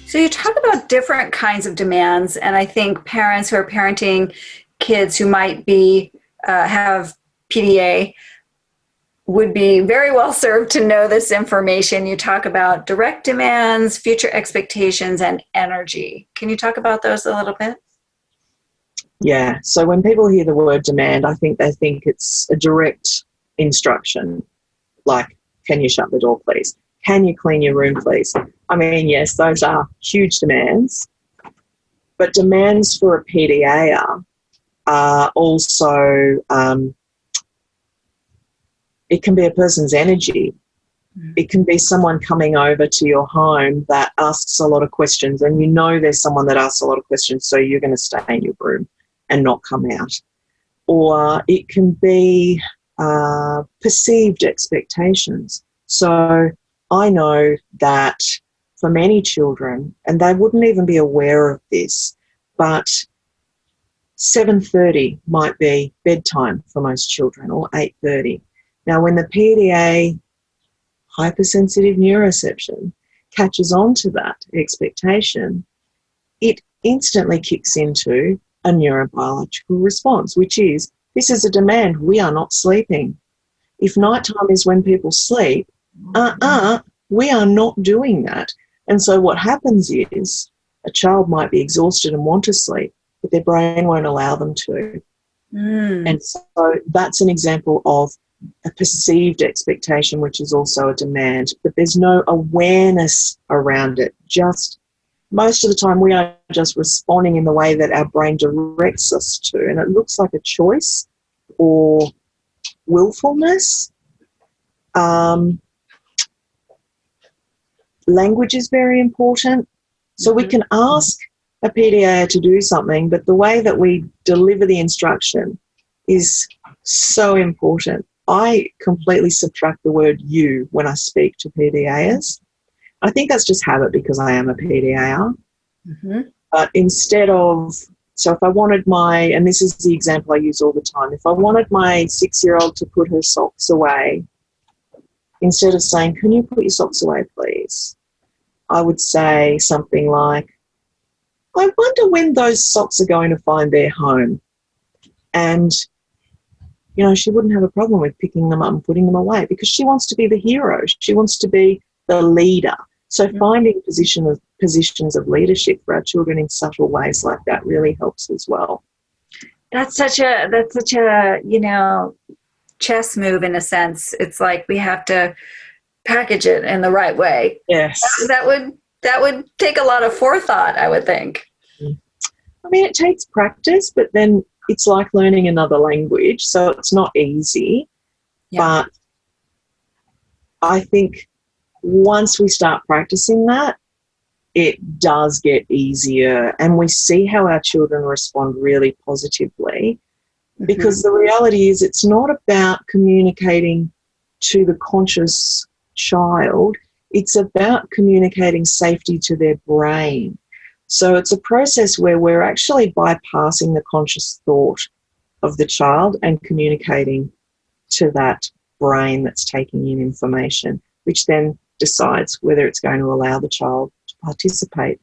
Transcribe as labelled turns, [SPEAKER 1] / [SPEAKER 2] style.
[SPEAKER 1] So you talk about different kinds of demands, and I think parents who are parenting kids who might be have PDA would be very well served to know this information. You talk about direct demands, future expectations, and energy. Can you talk about those a little bit?
[SPEAKER 2] Yeah, so when people hear the word demand, I think they think it's a direct instruction, like, can you shut the door, please? Can you clean your room, please? I mean, yes, those are huge demands, but demands for a PDA are also, it can be a person's energy. It can be someone coming over to your home that asks a lot of questions, and you know there's someone that asks a lot of questions, so you're going to stay in your room and not come out. Or it can be perceived expectations. So I know that for many children, and they wouldn't even be aware of this, but 7:30 might be bedtime for most children, or 8:30. Now, when the PDA, hypersensitive neuroception, catches on to that expectation, it instantly kicks into a neurobiological response, which is, this is a demand, we are not sleeping. If nighttime is when people sleep, we are not doing that. And so what happens is a child might be exhausted and want to sleep, but their brain won't allow them to. And so that's an example of a perceived expectation, which is also a demand, but there's no awareness around it. Just most of the time we are just responding in the way that our brain directs us to, and it looks like a choice or willfulness. Language is very important. So we can ask a PDA to do something, but the way that we deliver the instruction is so important. I completely subtract the word you when I speak to PDAs. I think that's just habit because I am a PDAer. But instead of, so if I wanted and this is the example I use all the time, if I wanted my 6-year-old to put her socks away, instead of saying, can you put your socks away, please? I would say something like, I wonder when those socks are going to find their home. And, you know, she wouldn't have a problem with picking them up and putting them away because she wants to be the hero. She wants to be the leader. So finding positions of leadership for our children in subtle ways like that really helps as well.
[SPEAKER 1] That's such a chess move in a sense. It's like we have to package it in the right way.
[SPEAKER 2] Yes.
[SPEAKER 1] That would take a lot of forethought, I would think.
[SPEAKER 2] I mean, it takes practice, but then it's like learning another language, so it's not easy. Yeah. But I think once we start practicing that, it does get easier, and we see how our children respond really positively. Because the reality is it's not about communicating to the conscious child, it's about communicating safety to their brain. So it's a process where we're actually bypassing the conscious thought of the child and communicating to that brain that's taking in information, which then decides whether it's going to allow the child to participate